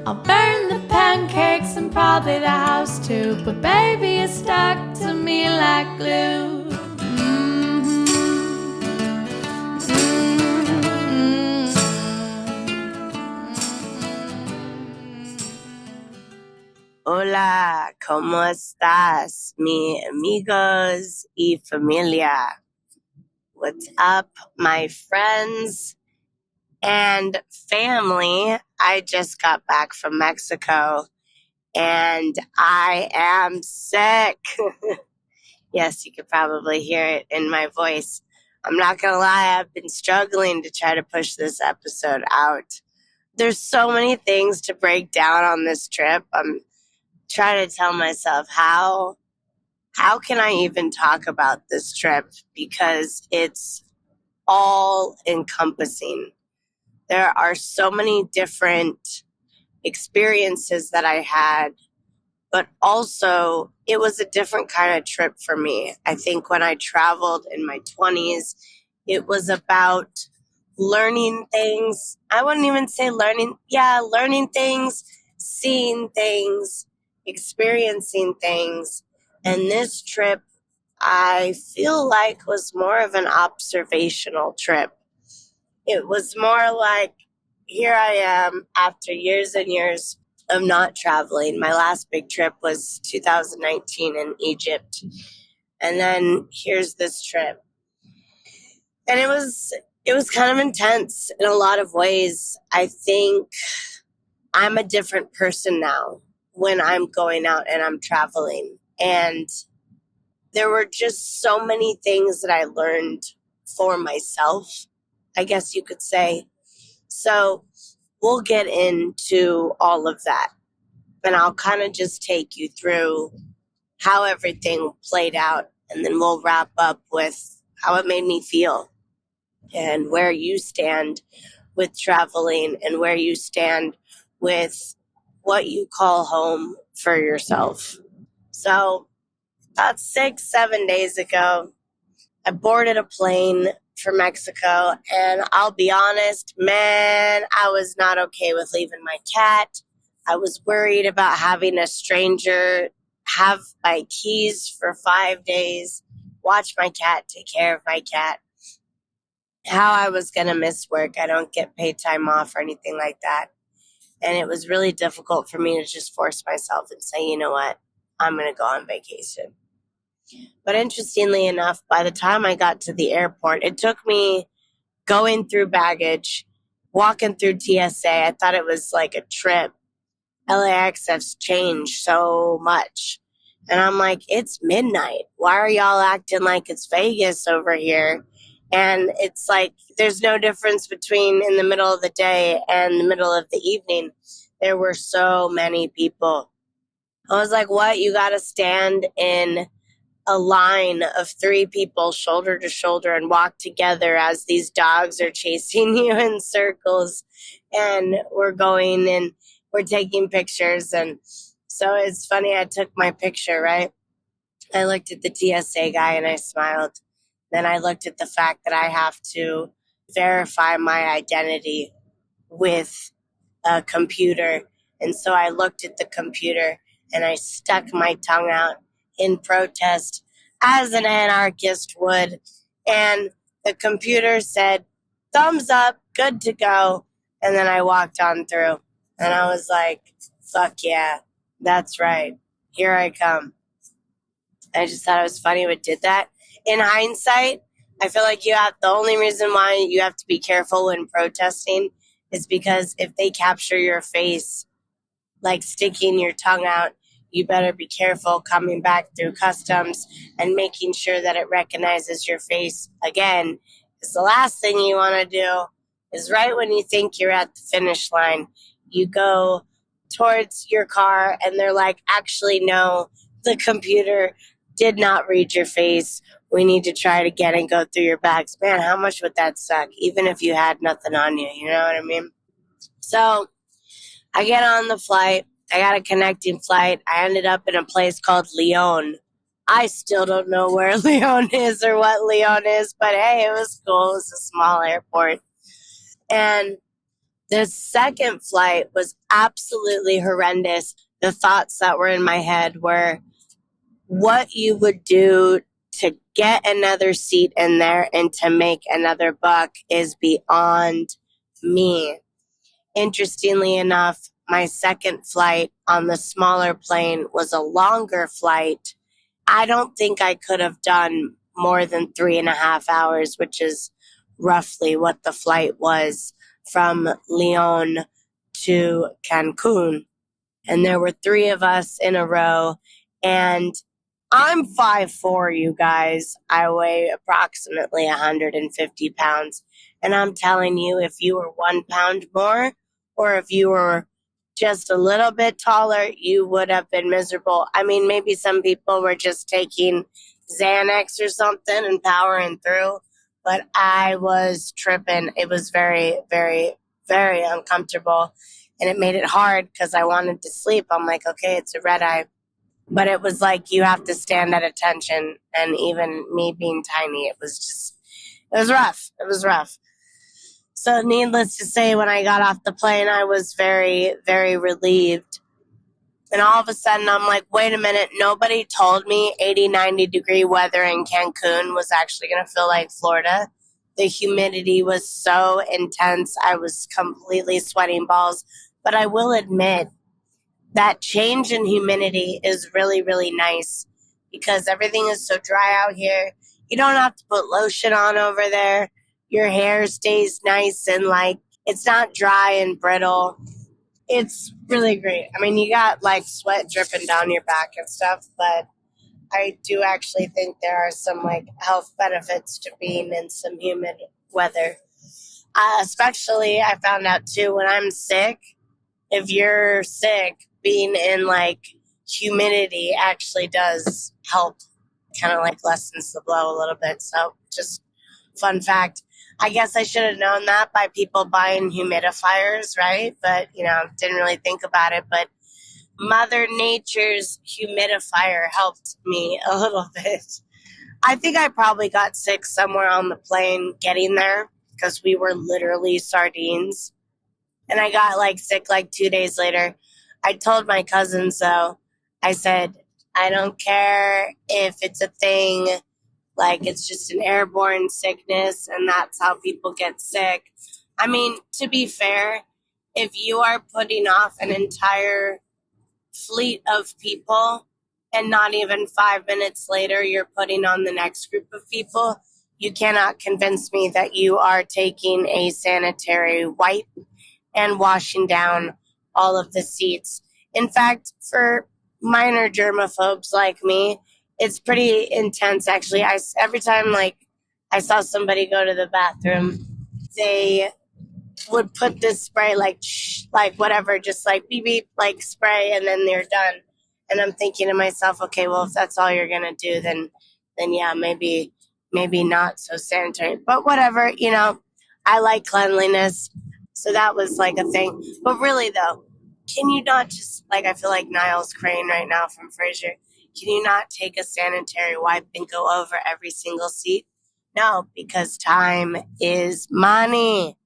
I'll burn the pancakes and probably the house too, but baby, it's stuck to me like glue. Hola, ¿cómo estás, mi amigos y familia? What's up, my friends and family? I just got back from Mexico and I am sick. Yes, you could probably hear it in my voice. I'm not going to lie, I've been struggling to try to push this episode out. There's so many things to break down on this trip. I'm trying to tell myself how can I even talk about this trip, because it's all encompassing. There are so many different experiences that I had, but also it was a different kind of trip for me. I think when I traveled in my 20s, it was about learning things. I wouldn't even say learning things, seeing things, experiencing things. And this trip, I feel like, was more of an observational trip. It was more like, here I am after years and years of not traveling. My last big trip was 2019 in Egypt. And then here's this trip. And it was kind of intense in a lot of ways. I think I'm a different person now when I'm going out and I'm traveling. And there were just so many things that I learned for myself, I guess you could say. So we'll get into all of that. And I'll kind of just take you through how everything played out. And then we'll wrap up with how it made me feel and where you stand with traveling and where you stand with what you call home for yourself. So about 6-7 days ago, I boarded a plane for Mexico, and I'll be honest, man, I was not okay with leaving my cat. I was worried about having a stranger have my keys for 5 days, watch my cat, take care of my cat, how I was going to miss work. I don't get paid time off or anything like that. And it was really difficult for me to just force myself and say, you know what, I'm going to go on vacation. But interestingly enough, by the time I got to the airport, it took me going through baggage, walking through TSA. I thought it was like a trip. LAX has changed so much. And I'm like, it's midnight. Why are y'all acting like it's Vegas over here? And it's like, there's no difference between in the middle of the day and the middle of the evening. There were so many people. I was like, what? You got to stand in a line of 3 people shoulder to shoulder and walk together as these dogs are chasing you in circles. And we're going and we're taking pictures. And so it's funny, I took my picture, right? I looked at the TSA guy and I smiled. Then I looked at the fact that I have to verify my identity with a computer. And so I looked at the computer and I stuck my tongue out in protest as an anarchist would. And the computer said, thumbs up, good to go. And then I walked on through. And I was like, fuck yeah, that's right. Here I come. I just thought it was funny we did that. In hindsight, I feel like the only reason why you have to be careful when protesting is because if they capture your face, like sticking your tongue out, you better be careful coming back through customs and making sure that it recognizes your face again. Because the last thing you want to do is right when you think you're at the finish line, you go towards your car and they're like, actually, no, the computer did not read your face. We need to try it again and go through your bags. Man, how much would that suck? Even if you had nothing on you, you know what I mean? So I get on the flight. I got a connecting flight. I ended up in a place called Leon. I still don't know where Leon is or what Leon is, but hey, it was cool. It was a small airport. And The second flight was absolutely horrendous. The thoughts that were in my head were what you would do to get another seat in there and to make another buck is beyond me. Interestingly enough, my second flight on the smaller plane was a longer flight. I don't think I could have done more than 3.5 hours, which is roughly what the flight was from Leon to Cancun. And there were three of us in a row. And I'm 5'4", you guys. I weigh approximately 150 pounds. And I'm telling you, if you were 1 pound more, or if you were just a little bit taller, you would have been miserable. I mean, maybe some people were just taking Xanax or something and powering through, but I was tripping. It was very, very, very uncomfortable. And it made it hard because I wanted to sleep. I'm like, okay, it's a red eye. But it was like you have to stand at attention. And even me being tiny, it was rough. It was rough. So needless to say, when I got off the plane, I was very, very relieved. And all of a sudden, I'm like, wait a minute. Nobody told me 80, 90-degree weather in Cancun was actually going to feel like Florida. The humidity was so intense. I was completely sweating balls. But I will admit, that change in humidity is really, really nice because everything is so dry out here. You don't have to put lotion on over there. Your hair stays nice and like it's not dry and brittle. It's really great. I mean, you got like sweat dripping down your back and stuff, but I do actually think there are some like health benefits to being in some humid weather. Especially, I found out too, when I'm sick, if you're sick, being in like humidity actually does help, kind of like lessens the blow a little bit. So just fun fact. I guess I should have known that by people buying humidifiers, right? But, didn't really think about it. But Mother Nature's humidifier helped me a little bit. I think I probably got sick somewhere on the plane getting there because we were literally sardines. And I got like sick like 2 days later. I told my cousins though, I said, I don't care if it's a thing, like it's just an airborne sickness and that's how people get sick. I mean, to be fair, if you are putting off an entire fleet of people and not even 5 minutes later you're putting on the next group of people, you cannot convince me that you are taking a sanitary wipe and washing down all of the seats. In fact, for minor germaphobes like me, it's pretty intense actually. Every time like I saw somebody go to the bathroom, they would put this spray like whatever, just like beep beep, like spray, and then they're done. And I'm thinking to myself, okay, well if that's all you're gonna do, then yeah, maybe not so sanitary. But whatever, I like cleanliness. So that was like a thing. But really, though, can you not just, like, I feel like Niles Crane right now from Frasier, can you not take a sanitary wipe and go over every single seat? No, because time is money.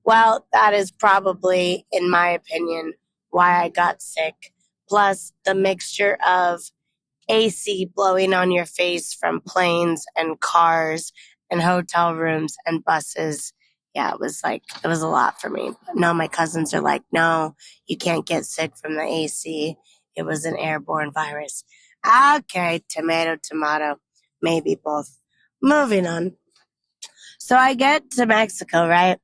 Well, that is probably, in my opinion, why I got sick. Plus, the mixture of AC blowing on your face from planes and cars and hotel rooms and buses. Yeah, it was a lot for me. But no, my cousins are like, no, you can't get sick from the AC. It was an airborne virus. Okay, tomato, maybe both. Moving on. So I get to Mexico, right?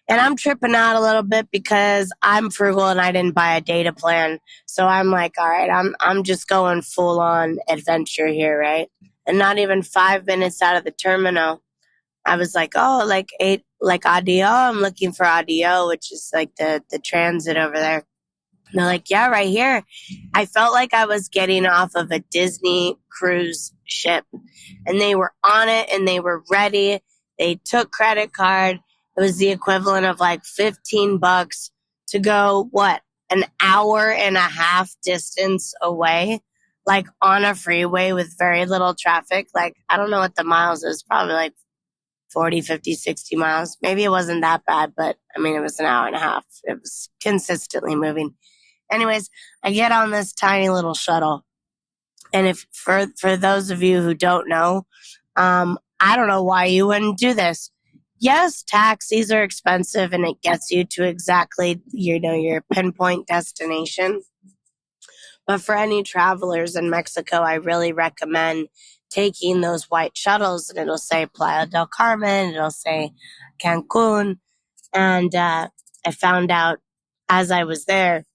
And I'm tripping out a little bit because I'm frugal and I didn't buy a data plan. So I'm like, all right, I'm just going full on adventure here, right? And not even 5 minutes out of the terminal, I was like, oh, like audio. I'm looking for audio, which is like the transit over there. And they're like, yeah, right here. I felt like I was getting off of a Disney cruise ship, and they were on it and they were ready. They took credit card. It was the equivalent of like $15 to go, an hour and a half distance away, like on a freeway with very little traffic. Like, I don't know what the miles is, probably like 40, 50, 60 miles. Maybe it wasn't that bad, but I mean, it was an hour and a half. It was consistently moving. Anyways, I get on this tiny little shuttle. And if for those of you who don't know, I don't know why you wouldn't do this. Yes, taxis are expensive and it gets you to exactly, your pinpoint destination. But for any travelers in Mexico, I really recommend taking those white shuttles, and it'll say Playa del Carmen, it'll say Cancun. And I found out as I was there,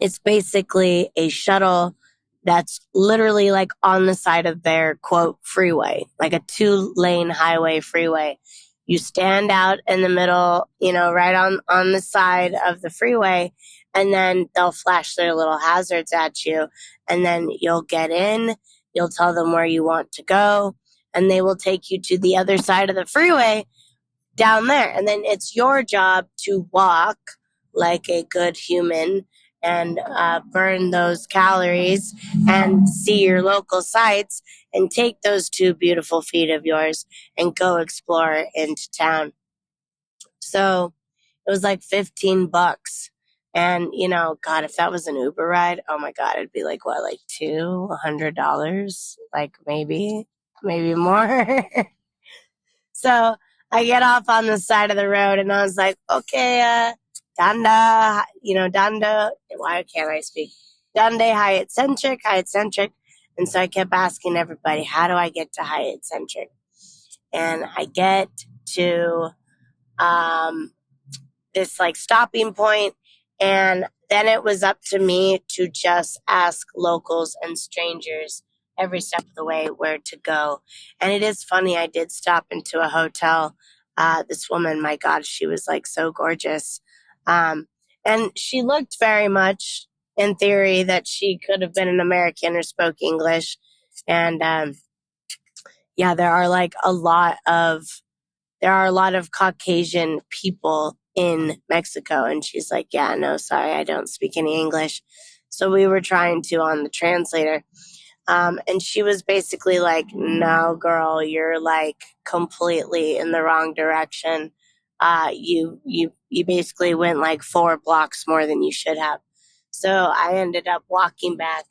it's basically a shuttle that's literally like on the side of their quote freeway, like a 2-lane highway freeway. You stand out in the middle, right on the side of the freeway, and then they'll flash their little hazards at you. And then you'll get in, you'll tell them where you want to go, and they will take you to the other side of the freeway down there. And then it's your job to walk like a good human and burn those calories and see your local sites and take those 2 beautiful feet of yours and go explore into town. So it was like $15. And, God, if that was an Uber ride, oh my God, it'd be like, what, like $200? Like maybe more. So I get off on the side of the road and I was like, okay, Danda, Danda, why can't I speak? Dande, Hyatt Centric. And so I kept asking everybody, how do I get to Hyatt Centric? And I get to this like stopping point, and then it was up to me to just ask locals and strangers every step of the way where to go. And it is funny, I did stop into a hotel. This woman, my God, she was like so gorgeous. And she looked very much, in theory, that she could have been an American or spoke English. And yeah, there are a lot of Caucasian people in Mexico. And she's like, yeah, no, sorry, I don't speak any English. So we were trying to on the translator. And she was basically like, no, girl, you're like completely in the wrong direction. You basically went like 4 blocks more than you should have. So I ended up walking back.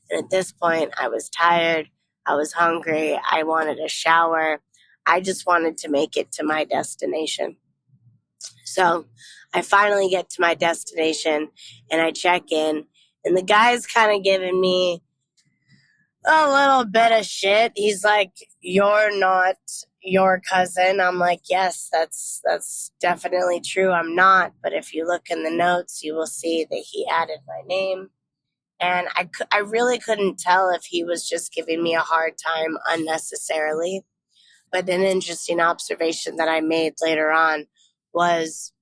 And at this point, I was tired. I was hungry. I wanted a shower. I just wanted to make it to my destination. So I finally get to my destination and I check in, and the guy's kind of giving me a little bit of shit. He's like, you're not your cousin. I'm like, yes, that's definitely true. I'm not. But if you look in the notes, you will see that he added my name. And I really couldn't tell if he was just giving me a hard time unnecessarily. But an interesting observation that I made later on was,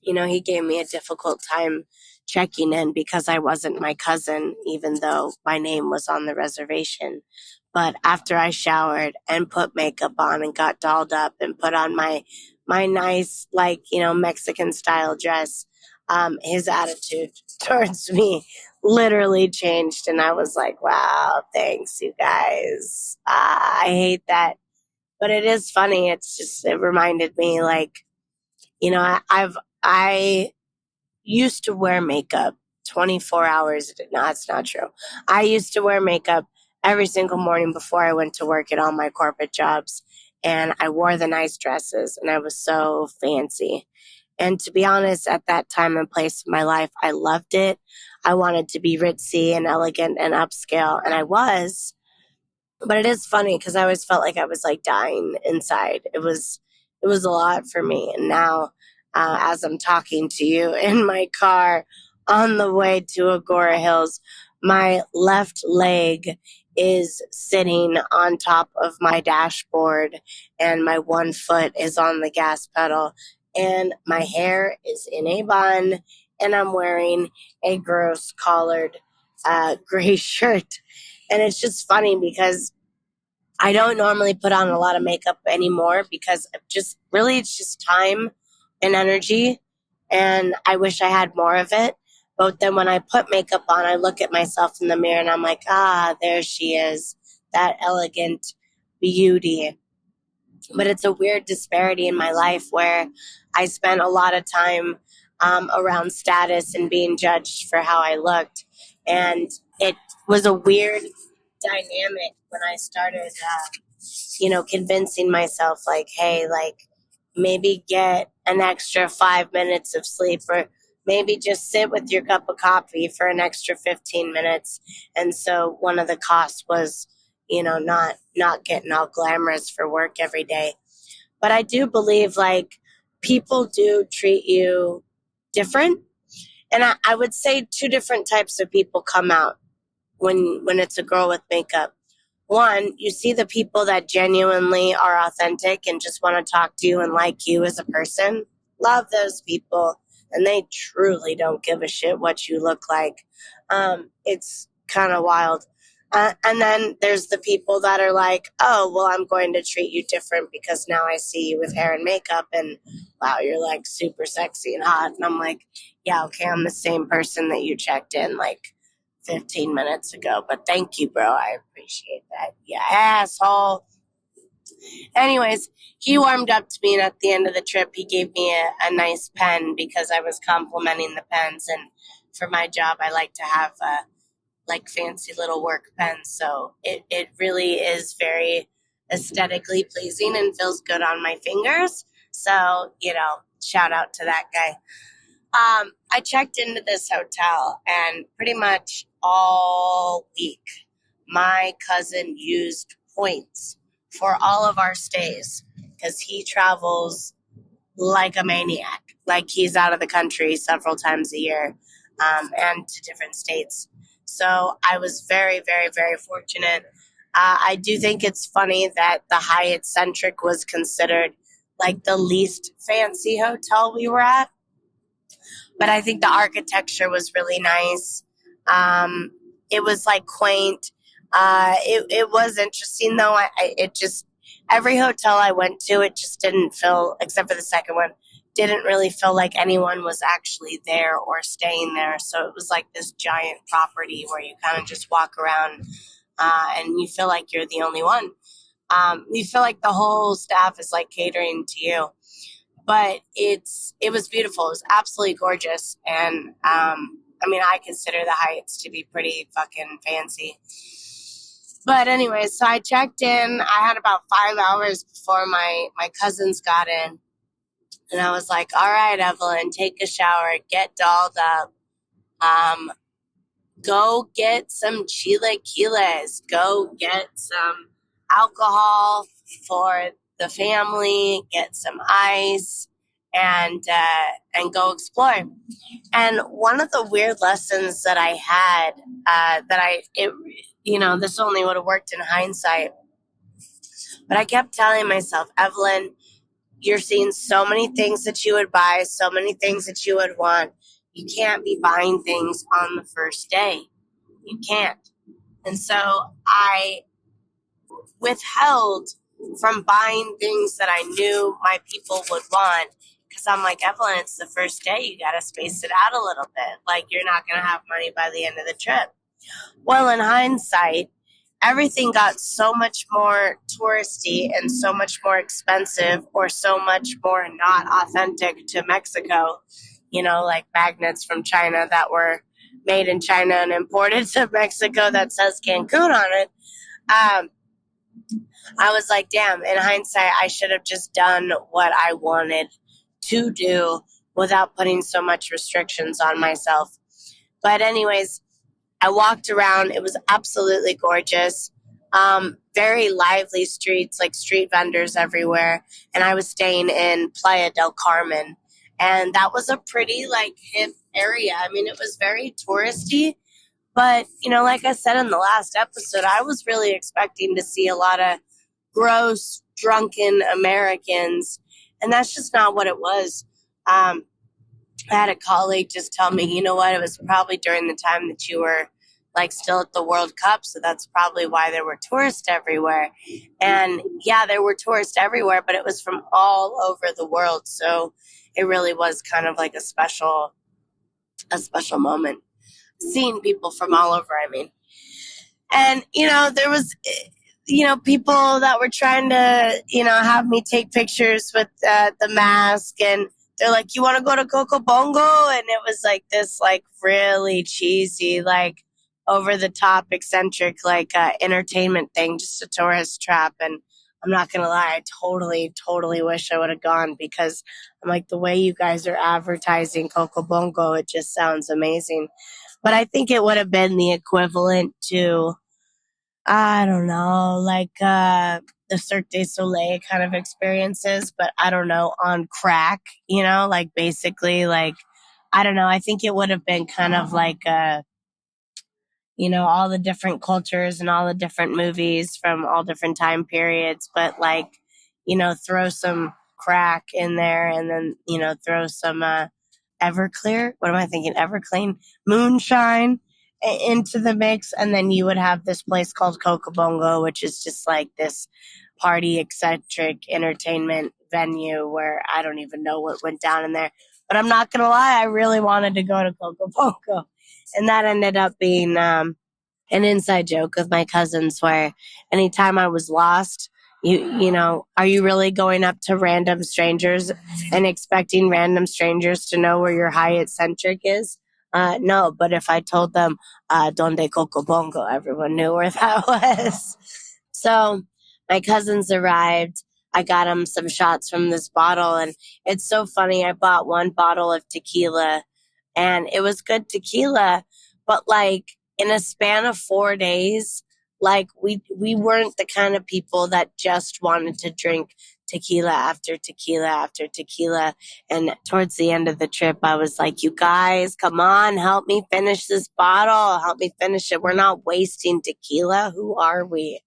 he gave me a difficult time checking in because I wasn't my cousin, even though my name was on the reservation. But after I showered and put makeup on and got dolled up and put on my nice, Mexican style dress, his attitude towards me literally changed. And I was like, wow, thanks, you guys. I hate that. But it is funny. It reminded me I used to wear makeup 24 hours. No, that's not true. I used to wear makeup every single morning before I went to work at all my corporate jobs. And I wore the nice dresses and I was so fancy. And to be honest, at that time and place in my life, I loved it. I wanted to be ritzy and elegant and upscale, and I was. But it is funny because I always felt like I was like dying inside. It was a lot for me. And now, as I'm talking to you in my car on the way to Agora Hills, my left leg is sitting on top of my dashboard and my one foot is on the gas pedal and my hair is in a bun and I'm wearing a gross collared gray shirt. And it's just funny because I don't normally put on a lot of makeup anymore because it's just time and energy. And I wish I had more of it. But then when I put makeup on, I look at myself in the mirror and I'm like, there she is, that elegant beauty. But it's a weird disparity in my life where I spent a lot of time around status and being judged for how I looked. And it was a weird dynamic when I started, convincing myself, like, hey, like, maybe get an extra 5 minutes of sleep, or maybe just sit with your cup of coffee for an extra 15 minutes. And so one of the costs was, not getting all glamorous for work every day. But I do believe, like, people do treat you different. And I would say two different types of people come out when it's a girl with makeup. One, you see the people that genuinely are authentic and just want to talk to you and like you as a person. Love those people. And they truly don't give a shit what you look like. It's kind of wild. And then there's the people that are like, oh, well, I'm going to treat you different because now I see you with hair and makeup and wow, you're like super sexy and hot. And I'm like, yeah, okay, I'm the same person that you checked in like 15 minutes ago. But thank you, bro. I appreciate that. Yeah, asshole. Anyways, he warmed up to me, and at the end of the trip, he gave me a nice pen because I was complimenting the pens. And for my job, I like to have like fancy little work pens. So it really is very aesthetically pleasing and feels good on my fingers. So, shout out to that guy. I checked into this hotel, and pretty much all week, my cousin used points for all of our stays because he travels like a maniac. Like, he's out of the country several times a year, and to different states. So I was very, very, very fortunate. I do think it's funny that the Hyatt Centric was considered like the least fancy hotel we were at. But I think the architecture was really nice. It was like quaint. It was interesting though. Every hotel I went to, it just didn't feel, except for the second one, didn't really feel like anyone was actually there or staying there. So it was like this giant property where you kind of just walk around and you feel like you're the only one. You feel like the whole staff is like catering to you. But it was beautiful. It was absolutely gorgeous. And I consider the Heights to be pretty fucking fancy. But anyway, so I checked in. I had about 5 hours before my cousins got in. And I was like, all right, Evelyn, take a shower, get dolled up. Go get some chilaquiles. Go get some alcohol for the family, get some ice, and go explore. And one of the weird lessons that I had, this only would have worked in hindsight, but I kept telling myself, Evelyn, you're seeing so many things that you would buy, so many things that you would want. You can't be buying things on the first day. You can't. And so I withheld from buying things that I knew my people would want, because I'm like, Evelyn, it's the first day. You got to space it out a little bit. Like, you're not going to have money by the end of the trip. Well, in hindsight, everything got so much more touristy and so much more expensive, or so much more not authentic to Mexico, like magnets from China that were made in China and imported to Mexico that says Cancun on it. I was like, damn, in hindsight, I should have just done what I wanted to do without putting so much restrictions on myself. But anyways, I walked around. It was absolutely gorgeous. Very lively streets, like street vendors everywhere. And I was staying in Playa del Carmen. And that was a pretty like hip area. It was very touristy. But, like I said in the last episode, I was really expecting to see a lot of gross, drunken Americans. And that's just not what it was. I had a colleague just tell me, you know what, it was probably during the time that you were like still at the World Cup. So that's probably why there were tourists everywhere. And yeah, there were tourists everywhere, but it was from all over the world. So it really was kind of like a special moment. Seeing people from all over, And, people that were trying to, have me take pictures with the mask, and they're like, "You want to go to Coco Bongo?" And it was like this, like really cheesy, like over the top, eccentric, like entertainment thing, just a tourist trap. And I'm not gonna lie, I totally, totally wish I would have gone, because I'm like, the way you guys are advertising Coco Bongo, it just sounds amazing. But I think it would have been the equivalent to, I don't know, like the Cirque du Soleil kind of experiences, but I don't know, on crack, like basically, like, I don't know. I think it would have been kind of like, all the different cultures and all the different movies from all different time periods, but like, throw some crack in there, and then, throw some Everclear. What am I thinking? Everclean moonshine into the mix, and then you would have this place called Coco Bongo, which is just like this party eccentric entertainment venue where I don't even know what went down in there. But I'm not gonna lie, I really wanted to go to Coco Bongo, and that ended up being an inside joke with my cousins, where anytime I was lost, are you really going up to random strangers and expecting random strangers to know where your Hyatt Centric is? No, but if I told them Donde Coco Bongo, everyone knew where that was. So my cousins arrived. I got them some shots from this bottle, and it's so funny. I bought one bottle of tequila, and it was good tequila, but like in a span of 4 days, like we weren't the kind of people that just wanted to drink tequila after tequila after tequila. And towards the end of the trip, I was like, "You guys, come on, help me finish this bottle. Help me finish it. We're not wasting tequila. Who are we?"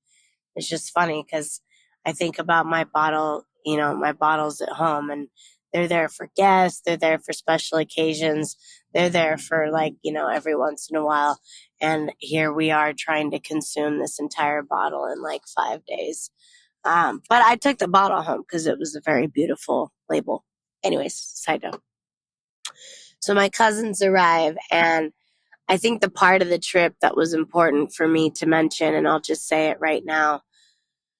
It's just funny because I think about my bottle, my bottles at home, and they're there for guests, they're there for special occasions, they're there for, like, every once in a while. And here we are trying to consume this entire bottle in like 5 days. But I took the bottle home because it was a very beautiful label. Anyways, side note. So my cousins arrive, and I think the part of the trip that was important for me to mention, and I'll just say it right now,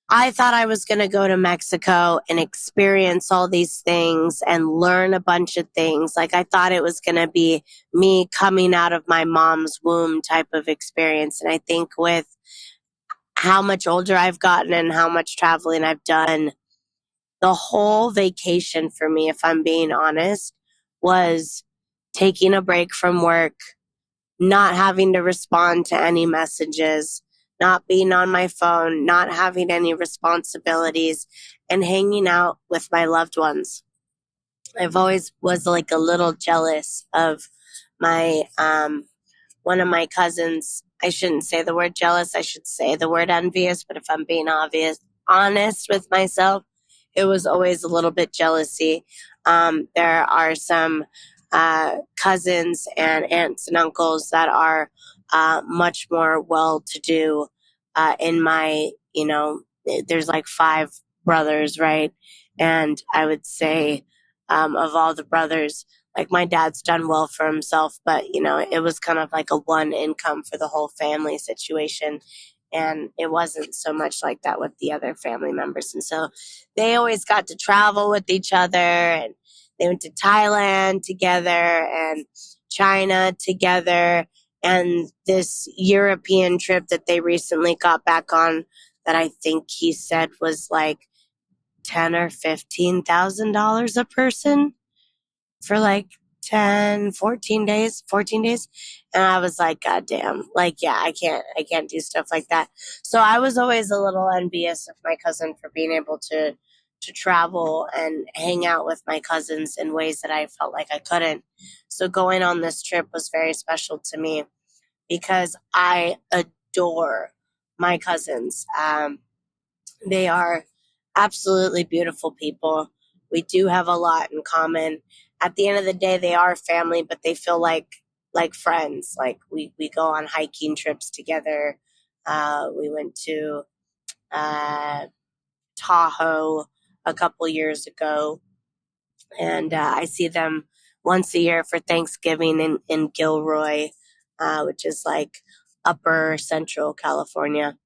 I thought I was going to go to Mexico and experience all these things and learn a bunch of things. Like, I thought it was going to be me coming out of my mom's womb type of experience. And I think with how much older I've gotten and how much traveling I've done, the whole vacation for me, if I'm being honest, was taking a break from work, not having to respond to any messages, not being on my phone, not having any responsibilities, and hanging out with my loved ones. I've always was like a little jealous of my one of my cousins. I shouldn't say the word jealous, I should say the word envious, but if I'm being honest with myself, it was always a little bit jealousy. There are some cousins and aunts and uncles that are much more well-to-do. In my, there's like 5 brothers, right? And I would say of all the brothers, like my dad's done well for himself, but it was kind of like a one income for the whole family situation. And it wasn't so much like that with the other family members. And so they always got to travel with each other, and they went to Thailand together and China together. And this European trip that they recently got back on, that I think he said was like $10,000 or $15,000 a person for like 10, 14 days. And I was like, God damn, like, yeah, I can't do stuff like that. So I was always a little envious of my cousin for being able to travel and hang out with my cousins in ways that I felt like I couldn't. So going on this trip was very special to me because I adore my cousins. They are absolutely beautiful people. We do have a lot in common. At the end of the day, they are family, but they feel like friends. Like we go on hiking trips together. We went to Tahoe a couple years ago, and I see them once a year for Thanksgiving in Gilroy, which is like upper central California.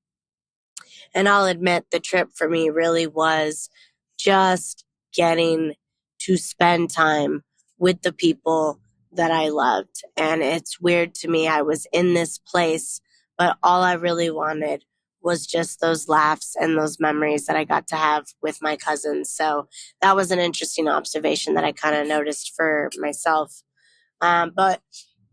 And I'll admit the trip for me really was just getting to spend time with the people that I loved. And it's weird to me. I was in this place, but all I really wanted was just those laughs and those memories that I got to have with my cousins. So that was an interesting observation that I kind of noticed for myself. But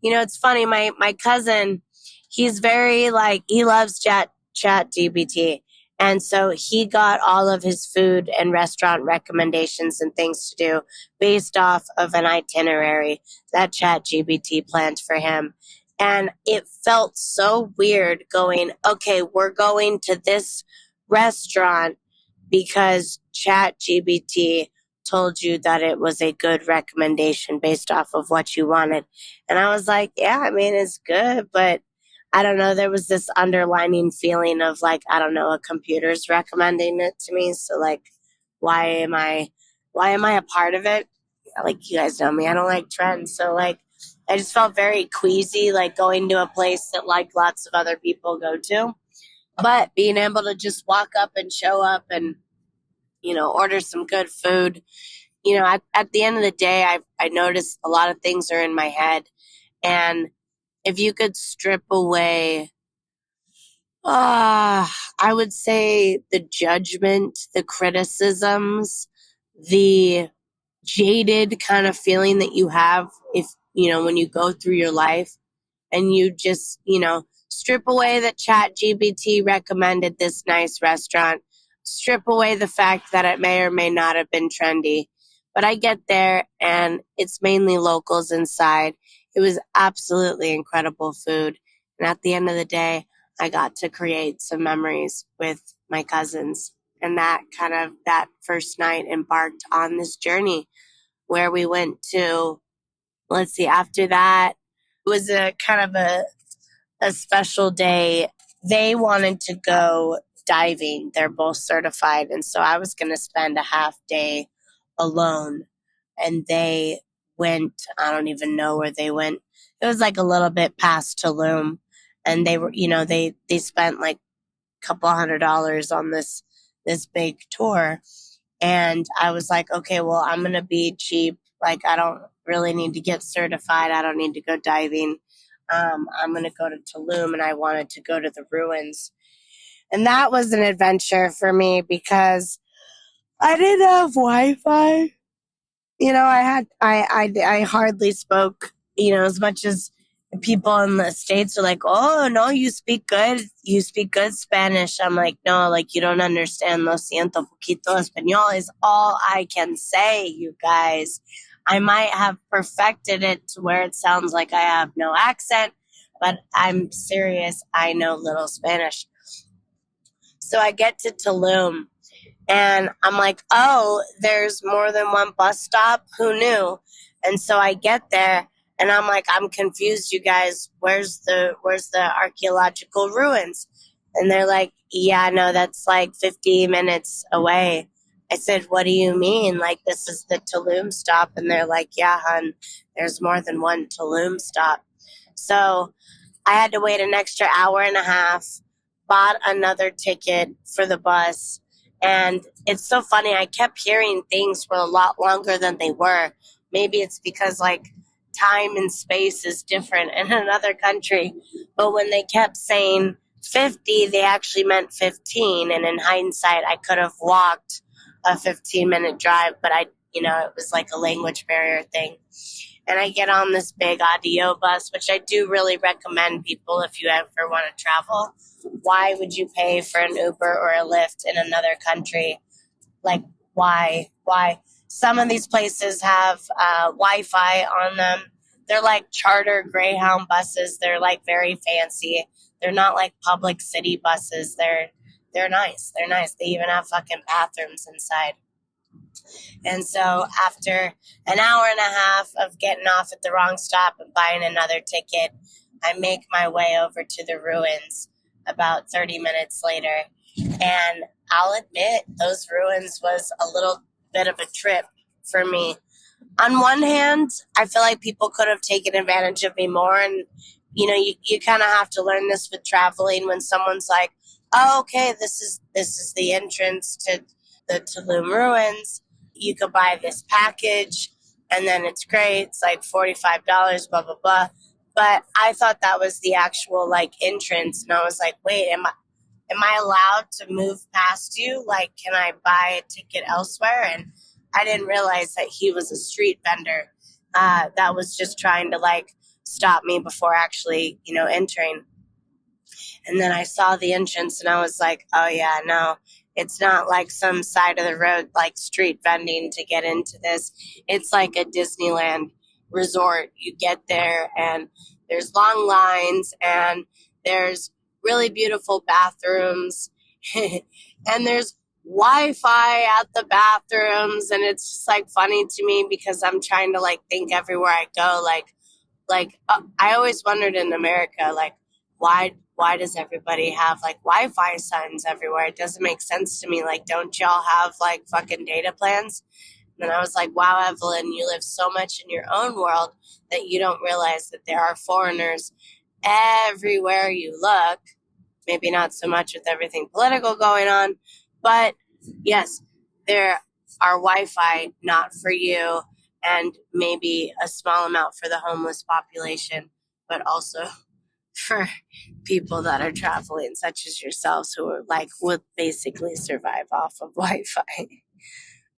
it's funny. My cousin, he's very he loves chat GBT. And so he got all of his food and restaurant recommendations and things to do based off of an itinerary that chat GBT planned for him. And it felt so weird going, okay, we're going to this restaurant because chat GBT told you that it was a good recommendation based off of what you wanted. And I was like, yeah, I mean, it's good, but I don't know. There was this underlining feeling of I don't know, a computer's recommending it to me. So why am I a part of it? You guys know me, I don't like trends. So I just felt very queasy, going to a place that lots of other people go to. But being able to just walk up and show up and, order some good food, at the end of the day, I noticed a lot of things are in my head. And if you could strip away, I would say the judgment, the criticisms, the jaded kind of feeling that you have when you go through your life and you just, strip away that chat GBT recommended this nice restaurant, strip away the fact that it may or may not have been trendy. But I get there and it's mainly locals inside. It was absolutely incredible food. And at the end of the day, I got to create some memories with my cousins. And that first night embarked on this journey where we went to, after that, it was a kind of a special day. They wanted to go diving. They're both certified. And so I was going to spend a half day alone. And they went, I don't even know where they went. It was a little bit past Tulum. And they were, they spent a couple $100 on this big tour. And I was like, okay, well, I'm going to be cheap. I don't really need to get certified. I don't need to go diving. I'm going to go to Tulum, and I wanted to go to the ruins. And that was an adventure for me because I didn't have Wi-Fi. I hardly spoke, as much as people in the States are like, oh, no, you speak good Spanish. I'm like, no, you don't understand. Lo siento, poquito español is all I can say, you guys. I might have perfected it to where it sounds like I have no accent, but I'm serious. I know little Spanish. So I get to Tulum. And I'm like, oh, there's more than one bus stop? Who knew? And so I get there and I'm like, I'm confused, you guys. Where's the archaeological ruins? And they're like, yeah, no, that's 50 minutes away. I said, what do you mean? This is the Tulum stop. And they're like, yeah, hun, there's more than one Tulum stop. So I had to wait an extra hour and a half, bought another ticket for the bus. And it's so funny. I kept hearing things were a lot longer than they were. Maybe it's because time and space is different in another country. But when they kept saying 50, they actually meant 15. And in hindsight, I could have walked a 15-minute drive, but it was a language barrier thing. And I get on this big audio bus, which I do really recommend people if you ever want to travel. Why would you pay for an Uber or a Lyft in another country? Why? Some of these places have Wi-Fi on them. They're charter Greyhound buses. They're very fancy. They're not public city buses. They're nice. They're nice. They even have fucking bathrooms inside. And so after an hour and a half of getting off at the wrong stop and buying another ticket, I make my way over to the ruins about 30 minutes later. And I'll admit, those ruins was a little bit of a trip for me. On one hand, I feel like people could have taken advantage of me more. And, you kind of have to learn this with traveling when someone's like, oh, okay, this is the entrance to the Tulum ruins. You could buy this package, and then it's great. It's like $45, blah blah blah. But I thought that was the actual like entrance, and I was like, wait, am I allowed to move past you? Like, can I buy a ticket elsewhere? And I didn't realize that he was a street vendor that was just trying to like stop me before actually, entering. And then I saw the entrance and I was like, oh, yeah, no, it's not like some side of the road, like street vending to get into this. It's like a Disneyland resort. You get there and there's long lines and there's really beautiful bathrooms and there's Wi-Fi at the bathrooms. And it's just like funny to me because I'm trying to like think everywhere I go, I always wondered in America, like, why does everybody have like Wi-Fi signs everywhere? It doesn't make sense to me. Like, don't y'all have like fucking data plans? And I was like, wow, Evelyn, you live so much in your own world that you don't realize that there are foreigners everywhere you look. Maybe not so much with everything political going on, but yes, there are Wi-Fi not for you and maybe a small amount for the homeless population, but also for people that are traveling, such as yourselves, who are like would basically survive off of Wi-Fi.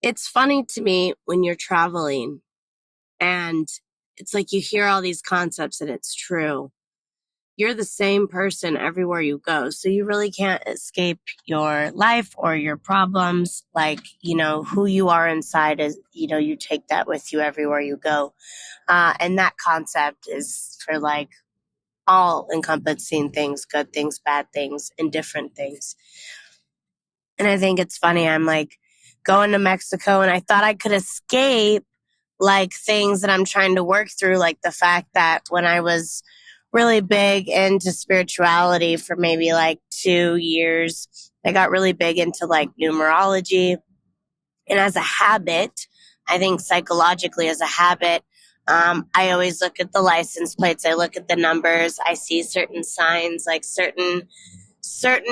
It's funny to me when you're traveling and it's like you hear all these concepts and it's true. You're the same person everywhere you go. So you really can't escape your life or your problems. Like, who you are inside is, you take that with you everywhere you go. And that concept is for like all encompassing things, good things, bad things, indifferent things. And I think it's funny. I'm like going to Mexico and I thought I could escape like things that I'm trying to work through, like the fact that when I was really big into spirituality for maybe like 2 years, I got really big into like numerology. And as a habit, I think psychologically as a habit, I always look at the license plates. I look at the numbers. I see certain signs, like certain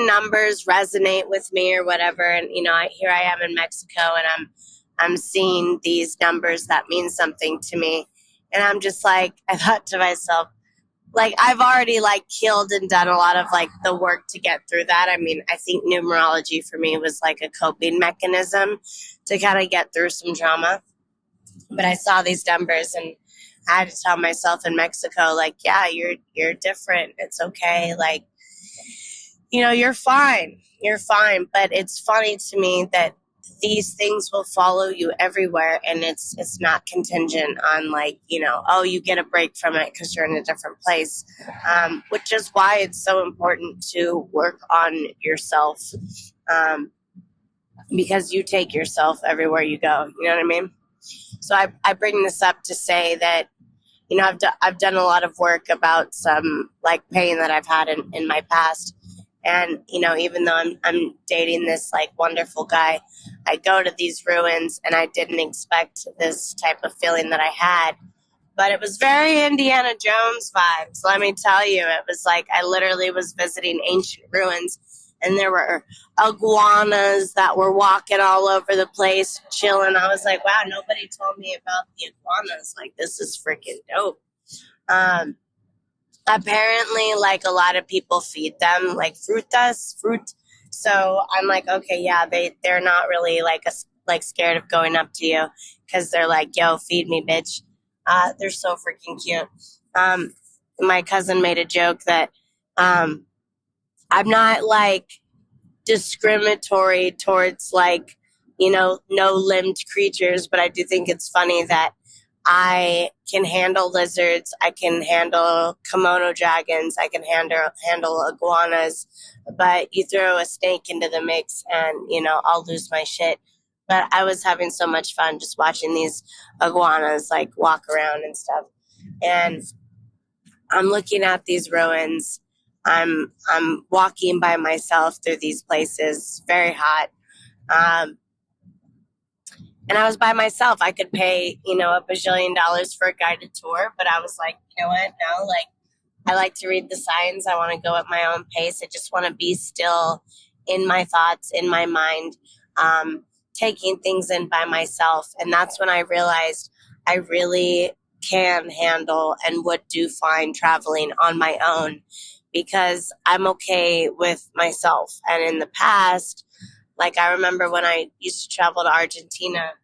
numbers resonate with me or whatever. And here I am in Mexico, and I'm seeing these numbers that mean something to me. And I'm just like, I thought to myself, like, I've already like killed and done a lot of like the work to get through that. I mean, I think numerology for me was like a coping mechanism to kind of get through some trauma. But I saw these numbers and I had to tell myself in Mexico, like, yeah, you're different. It's okay. Like, you're fine. You're fine. But it's funny to me that these things will follow you everywhere, and it's not contingent on like, oh, you get a break from it because you're in a different place, which is why it's so important to work on yourself, because you take yourself everywhere you go. You know what I mean? So I bring this up to say that I've done a lot of work about some like pain that I've had in my past. And, even though I'm dating this like wonderful guy, I go to these ruins and I didn't expect this type of feeling that I had. But it was very Indiana Jones vibes. Let me tell you, it was like I literally was visiting ancient ruins and there were iguanas that were walking all over the place, chilling. I was like, wow, nobody told me about the iguanas. Like, this is freaking dope. Apparently, like a lot of people feed them like fruit. So I'm like, okay, yeah, they're not really like scared of going up to you because they're like, yo, feed me, bitch. They're so freaking cute. My cousin made a joke that I'm not like discriminatory towards like, no-limbed creatures, but I do think it's funny that I can handle lizards, I can handle Komodo dragons, I can handle iguanas, but you throw a snake into the mix and, I'll lose my shit. But I was having so much fun just watching these iguanas like walk around and stuff. And I'm looking at these ruins. I'm walking by myself through these places, very hot. And I was by myself. I could pay, $1 bajillion for a guided tour, but I was like, you know what? No, like, I like to read the signs. I want to go at my own pace. I just want to be still in my thoughts, in my mind, taking things in by myself. And that's when I realized I really can handle and would do fine traveling on my own because I'm okay with myself. And in the past, like I remember when I used to travel to Argentina,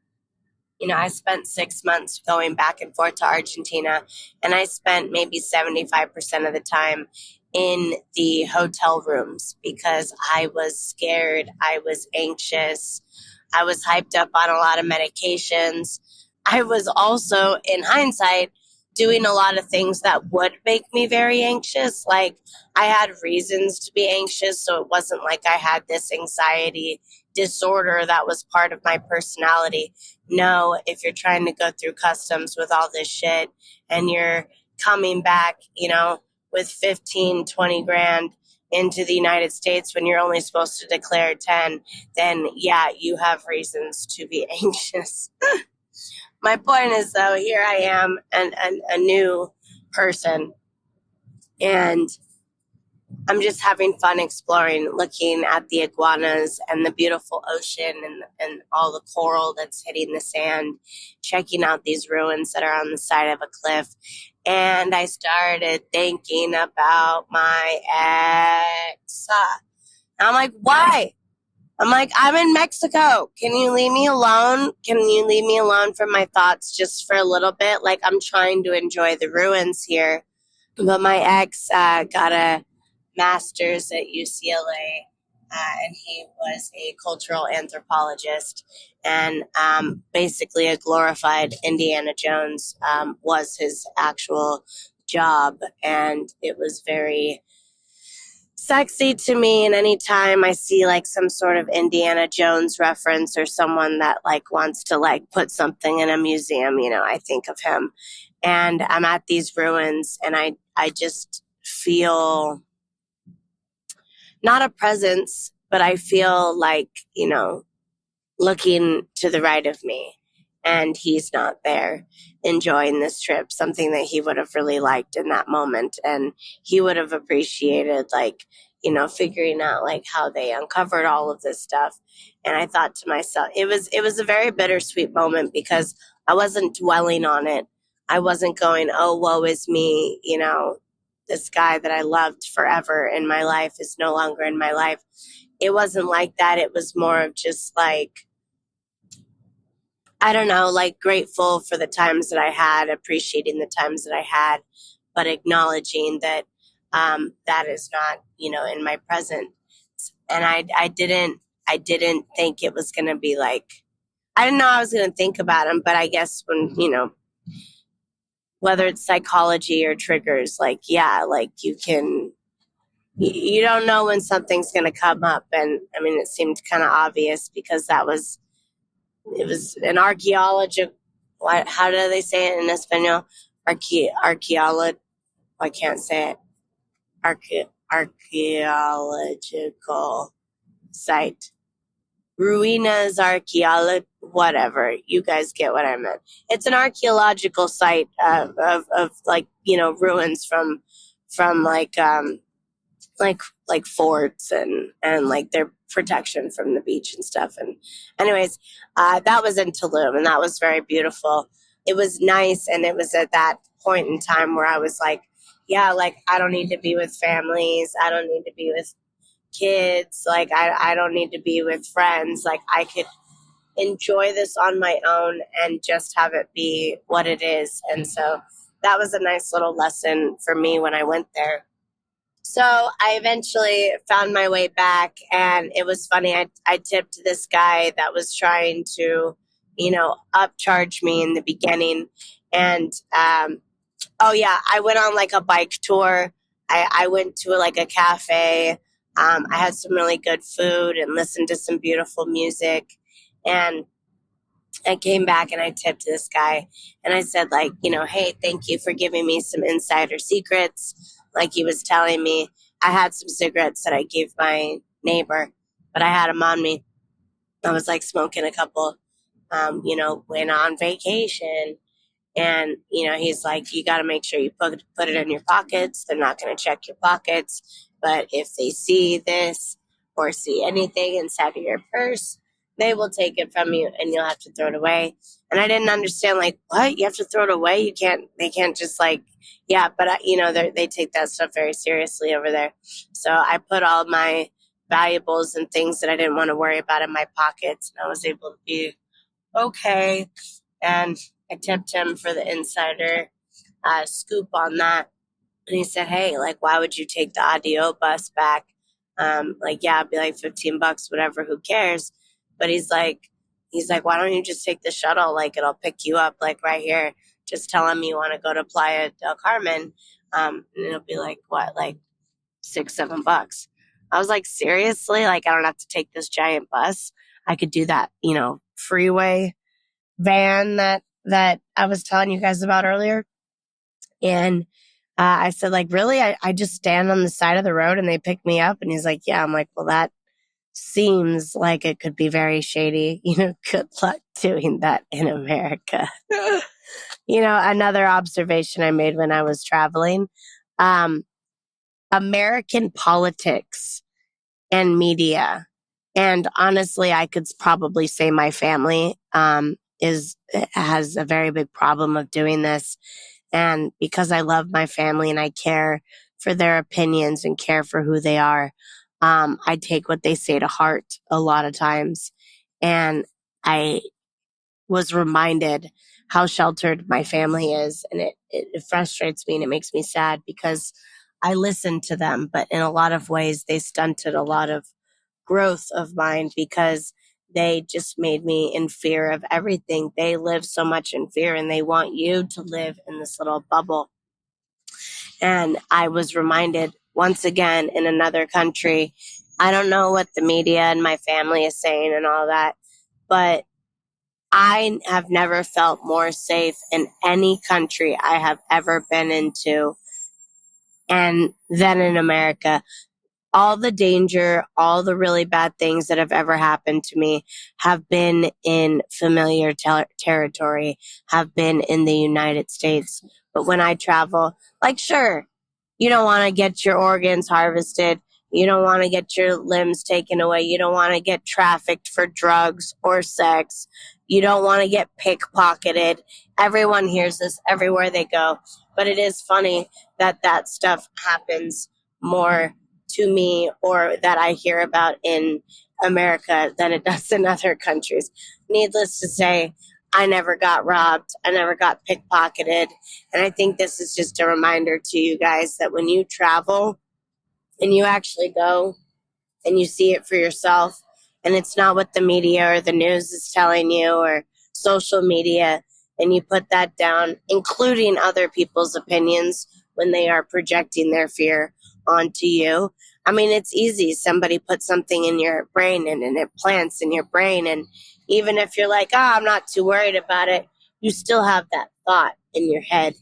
I spent 6 months going back and forth to Argentina, and I spent maybe 75% of the time in the hotel rooms because I was scared, I was anxious, I was hyped up on a lot of medications. I was also, in hindsight, doing a lot of things that would make me very anxious. Like I had reasons to be anxious, so it wasn't like I had this anxiety disorder that was part of my personality. No, if you're trying to go through customs with all this shit and you're coming back, with 15, 20 grand into the United States when you're only supposed to declare 10, then yeah, you have reasons to be anxious. My point is, though, here I am, a new person, and I'm just having fun exploring, looking at the iguanas and the beautiful ocean and all the coral that's hitting the sand, checking out these ruins that are on the side of a cliff. And I started thinking about my ex. I'm like, why? I'm like, I'm in Mexico. Can you leave me alone? Can you leave me alone from my thoughts just for a little bit? Like, I'm trying to enjoy the ruins here. But my ex got a master's at UCLA, and he was a cultural anthropologist, and basically a glorified Indiana Jones was his actual job, and it was very sexy to me. And anytime I see like some sort of Indiana Jones reference or someone that like wants to like put something in a museum, I think of him. And I'm at these ruins, and I just feel not a presence, but I feel like, looking to the right of me, and he's not there enjoying this trip, something that he would have really liked in that moment. And he would have appreciated, like, figuring out like how they uncovered all of this stuff. And I thought to myself, it was a very bittersweet moment because I wasn't dwelling on it. I wasn't going, oh, woe is me, this guy that I loved forever in my life is no longer in my life. It wasn't like that. It was more of just like, I don't know, like grateful for the times that I had, appreciating the times that I had, but acknowledging that that is not, in my present. And I didn't think it was going to be like, I didn't know I was going to think about him, but I guess when, whether it's psychology or triggers, like, yeah, like you don't know when something's going to come up. And I mean, it seemed kind of obvious because it was an archaeological, how do they say it in Espanol? Archaeology, I can't say it. Archaeological site. Ruinas archaeology, whatever. You guys get what I meant. It's an archaeological site of like, ruins from like forts and like their protection from the beach and stuff. And anyways, that was in Tulum, and that was very beautiful. It was nice, and it was at that point in time where I was like, yeah, like I don't need to be with families. I don't need to be with kids. Like I don't need to be with friends. Like I could enjoy this on my own and just have it be what it is. And so that was a nice little lesson for me when I went there. So I eventually found my way back, and it was funny. I tipped this guy that was trying to, upcharge me in the beginning. And, oh yeah, I went on like a bike tour. I went to like a cafe. I had some really good food and listened to some beautiful music. And I came back and I tipped this guy, and I said like, hey, thank you for giving me some insider secrets. Like he was telling me, I had some cigarettes that I gave my neighbor, but I had them on me. I was like smoking a couple, went on vacation. And, he's like, you got to make sure you put it in your pockets. They're not going to check your pockets. But if they see this or see anything inside of your purse, they will take it from you and you'll have to throw it away. And I didn't understand, like, what? You have to throw it away? They can't just yeah, but they take that stuff very seriously over there. So I put all my valuables and things that I didn't want to worry about in my pockets, and I was able to be okay. And I tipped him for the insider scoop on that. And he said, hey, why would you take the audio bus back? Yeah, it'd be like $15, whatever, who cares? But he's like, why don't you just take the shuttle? It'll pick you up, right here. Just tell him you want to go to Playa del Carmen. And it'll be what, $6, $7. I was like, seriously? I don't have to take this giant bus. I could do that, freeway van that I was telling you guys about earlier. And I said, really? I just stand on the side of the road and they pick me up? And he's like, yeah. I'm like, well, that seems like it could be very shady. Good luck doing that in America. Another observation I made when I was traveling, American politics and media. And honestly, I could probably say my family has a very big problem of doing this. And because I love my family and I care for their opinions and care for who they are, I take what they say to heart a lot of times. And I was reminded how sheltered my family is. And it frustrates me and it makes me sad because I listen to them, but in a lot of ways, they stunted a lot of growth of mine because they just made me in fear of everything. They live so much in fear and they want you to live in this little bubble. And I was reminded once again in another country, I don't know what the media and my family is saying and all that, but I have never felt more safe in any country I have ever been into and than in America. All the danger, all the really bad things that have ever happened to me have been in familiar territory, have been in the United States. But when I travel, sure, you don't want to get your organs harvested. You don't want to get your limbs taken away. You don't want to get trafficked for drugs or sex. You don't want to get pickpocketed. Everyone hears this everywhere they go. But it is funny that stuff happens more to me or that I hear about in America than it does in other countries. Needless to say, I never got robbed. I never got pickpocketed. And I think this is just a reminder to you guys that when you travel and you actually go and you see it for yourself, and it's not what the media or the news is telling you or social media, and you put that down, including other people's opinions when they are projecting their fear onto you. I mean, it's easy. Somebody puts something in your brain and it plants in your brain. And even if you're like, I'm not too worried about it, you still have that thought in your head.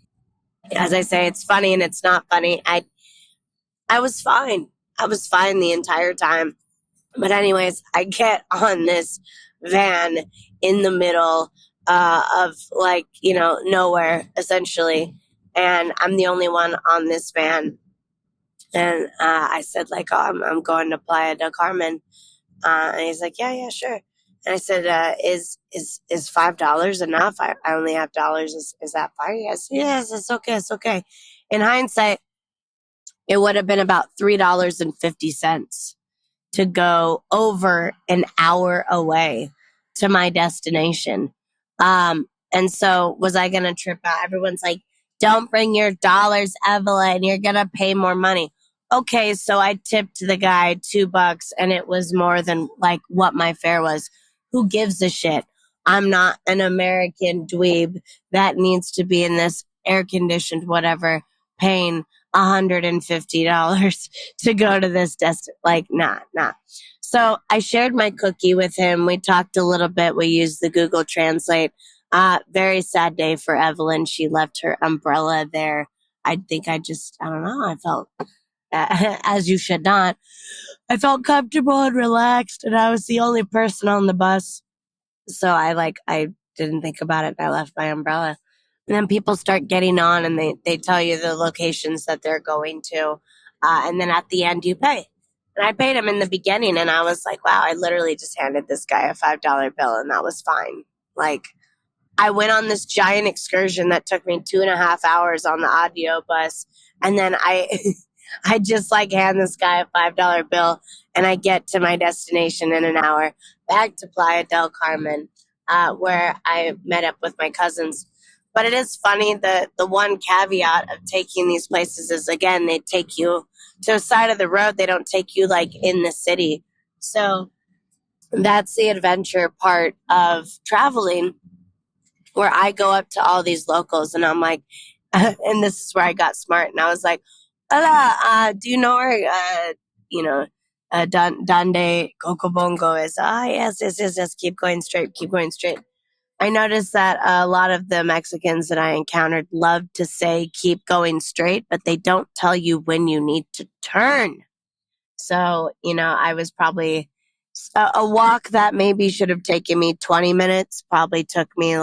As I say, it's funny and it's not funny. I was fine. I was fine the entire time. But anyways, I get on this van in the middle of nowhere, essentially. And I'm the only one on this van. And I said, I'm going to Playa del Carmen. And he's like, yeah, sure. And I said, is $5 enough? I only have dollars. Is that fine? Yes, it's okay. It's okay. In hindsight, it would have been about $3.50 to go over an hour away to my destination. And so was I going to trip out? Everyone's like, don't bring your dollars, Evelyn. You're going to pay more money. Okay, so I tipped the guy $2 and it was more than what my fare was. Who gives a shit? I'm not an American dweeb that needs to be in this air conditioned whatever paying $150 to go to this nah. So I shared my cookie with him. We talked a little bit. We used the Google Translate. Very sad day for Evelyn. She left her umbrella there. I don't know. I felt as you should not. I felt comfortable and relaxed, and I was the only person on the bus. So I didn't think about it. I left my umbrella. And then people start getting on and they tell you the locations that they're going to. And then at the end, you pay. And I paid him in the beginning, and I was like, wow, I literally just handed this guy a $5 bill, and that was fine. Like, I went on this giant excursion that took me 2.5 hours on the audio bus. And then I just like hand this guy a $5 bill, and I get to my destination in an hour, back to Playa del Carmen, where I met up with my cousins. But it is funny that the one caveat of taking these places is, again, they take you to a side of the road. They don't take you like in the city. So that's the adventure part of traveling, where I go up to all these locals and I'm like, and this is where I got smart. And I was like, hola, do you know where, Donde Cocobongo is? Yes. Keep going straight. I noticed that a lot of the Mexicans that I encountered love to say, keep going straight, but they don't tell you when you need to turn. So, I was probably a walk that maybe should have taken me 20 minutes, probably took me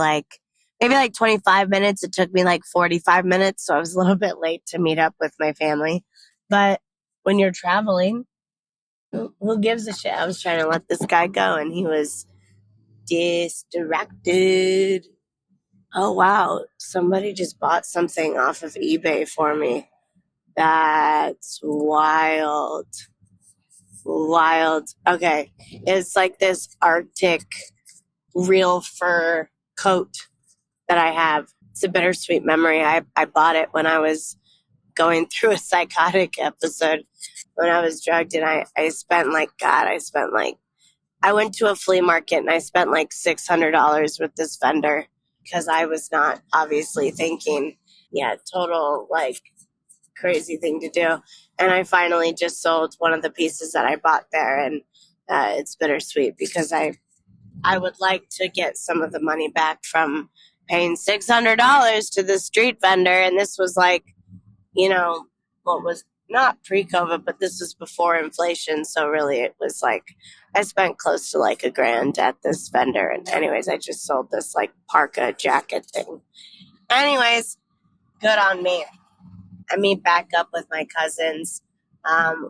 maybe 25 minutes. It took me 45 minutes. So I was a little bit late to meet up with my family. But when you're traveling, who gives a shit? I was trying to let this guy go, and he was distracted. Oh, wow. Somebody just bought something off of eBay for me. That's wild. Okay. It's like this Arctic real fur coat that I have. It's a bittersweet memory. I bought it when I was going through a psychotic episode, when I was drugged, and I spent I went to a flea market and I spent $600 with this vendor, because I was not obviously thinking, total crazy thing to do. And I finally just sold one of the pieces that I bought there, and it's bittersweet because I would like to get some of the money back from paying $600 to the street vendor. And this was what was not pre-COVID, but this was before inflation. So really it was I spent close to $1,000 at this vendor. And anyways, I just sold this parka jacket thing. Anyways, good on me. I meet back up with my cousins.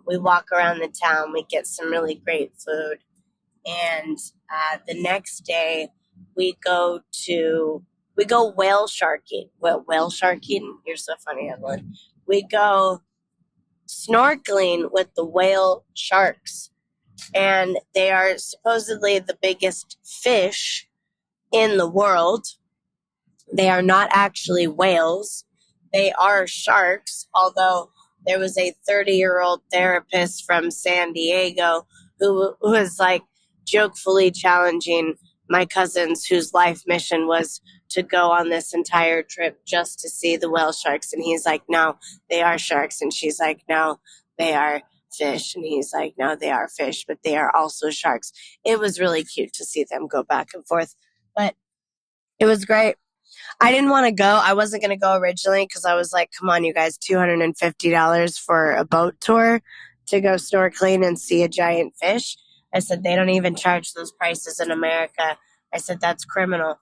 We walk around the town. We get some really great food. And the next day we go whale sharking. Well, whale sharking? You're so funny, Evelyn. We go snorkeling with the whale sharks. And they are supposedly the biggest fish in the world. They are not actually whales. They are sharks, although there was a 30-year-old therapist from San Diego who was jokefully challenging my cousins, whose life mission was to go on this entire trip just to see the whale sharks. And he's like, no, they are sharks. And she's like, no, they are fish. And he's like, no, they are fish, but they are also sharks. It was really cute to see them go back and forth, but it was great. I didn't want to go. I wasn't going to go originally because I was like, come on, you guys, $250 for a boat tour to go snorkeling and see a giant fish. I said, they don't even charge those prices in America. I said, that's criminal.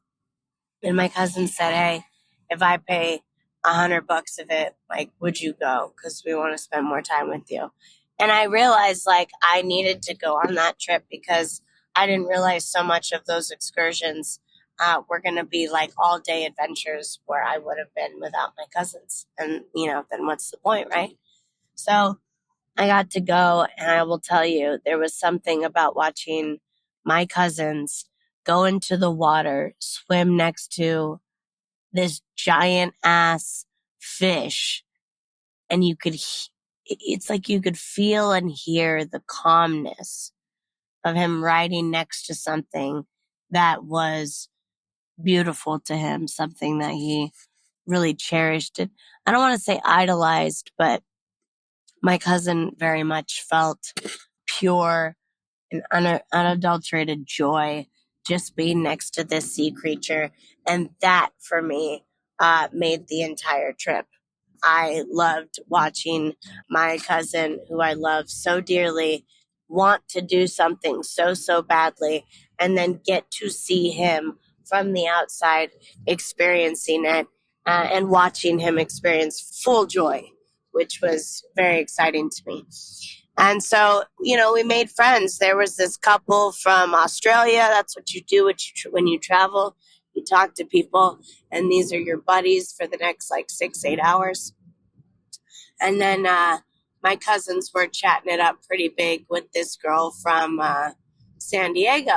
And my cousin said, hey, if I pay $100 of it, would you go? Because we want to spend more time with you. And I realized I needed to go on that trip because I didn't realize so much of those excursions were going to be all day adventures where I would have been without my cousins. And, then what's the point, right? So I got to go, and I will tell you, there was something about watching my cousins go into the water, swim next to this giant ass fish. And it's like you could feel and hear the calmness of him riding next to something that was beautiful to him, something that he really cherished. It. I don't want to say idolized, but my cousin very much felt pure and unadulterated joy just being next to this sea creature. And that, for me, made the entire trip. I loved watching my cousin, who I love so dearly, want to do something so badly, and then get to see him from the outside experiencing it and watching him experience full joy, which was very exciting to me. And so, we made friends. There was this couple from Australia. That's what you do when you travel. You talk to people, and these are your buddies for the next 6-8 hours. And then my cousins were chatting it up pretty big with this girl from San Diego.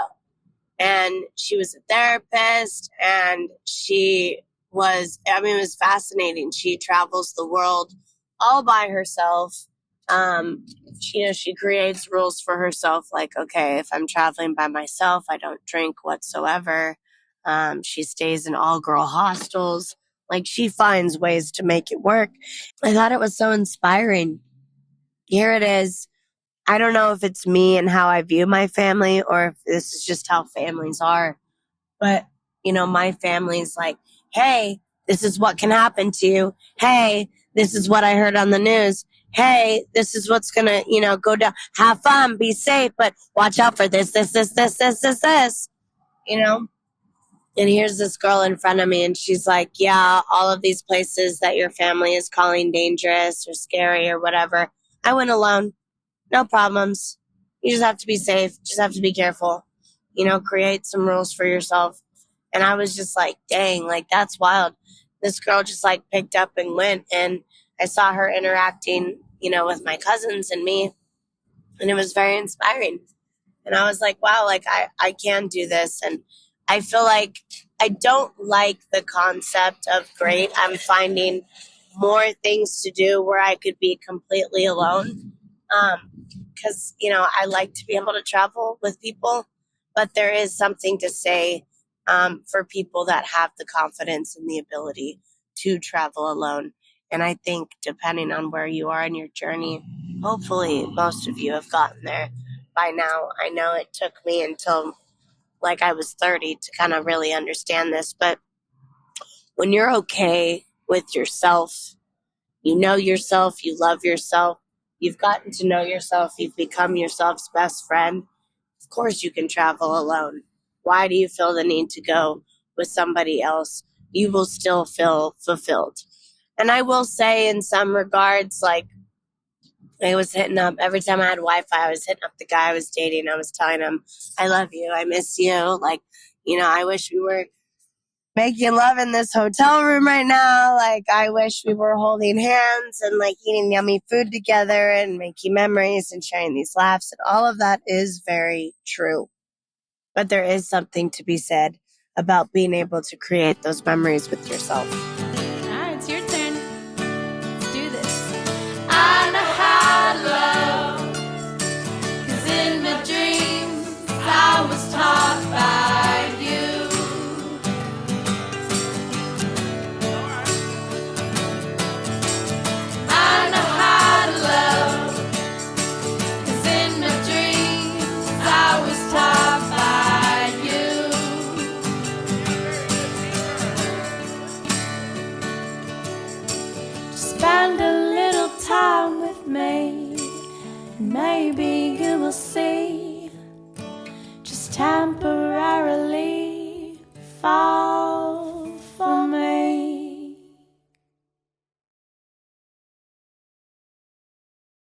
And she was a therapist, and it was fascinating. She travels the world all by herself. She creates rules for herself, like, okay, if I'm traveling by myself, I don't drink whatsoever. She stays in all-girl hostels. She finds ways to make it work. I thought it was so inspiring. Here it is. I don't know if it's me and how I view my family or if this is just how families are. But, my family's like, hey, this is what can happen to you. Hey, this is what I heard on the news. Hey, this is what's going to, go down. Have fun, be safe, but watch out for this. And here's this girl in front of me, and she's like, yeah, all of these places that your family is calling dangerous or scary or whatever, I went alone. No problems. You just have to be safe. Just have to be careful. Create some rules for yourself. And I was just like, dang, that's wild. This girl just picked up and went, and I saw her interacting, with my cousins and me, and it was very inspiring. And I was like, wow, I can do this. And I feel like I don't like the concept of great. I'm finding more things to do where I could be completely alone. Because, I like to be able to travel with people, but there is something to say for people that have the confidence and the ability to travel alone. And I think depending on where you are in your journey, hopefully most of you have gotten there by now. I know it took me until I was 30 to kind of really understand this, but when you're okay with yourself, you know yourself, you love yourself, you've gotten to know yourself, you've become yourself's best friend, of course you can travel alone. Why do you feel the need to go with somebody else? You will still feel fulfilled. And I will say in some regards, I was hitting up, every time I had Wi-Fi, I was hitting up the guy I was dating. I was telling him, I love you, I miss you. I wish we were making love in this hotel room right now. I wish we were holding hands and eating yummy food together and making memories and sharing these laughs. And all of that is very true. But there is something to be said about being able to create those memories with yourself. All right, it's your turn. Let's do this. I know how to love, 'cause in my dreams I was taught by you. I know how to love, 'cause in my dreams I was taught by you. Spend a little time with me, and maybe you will see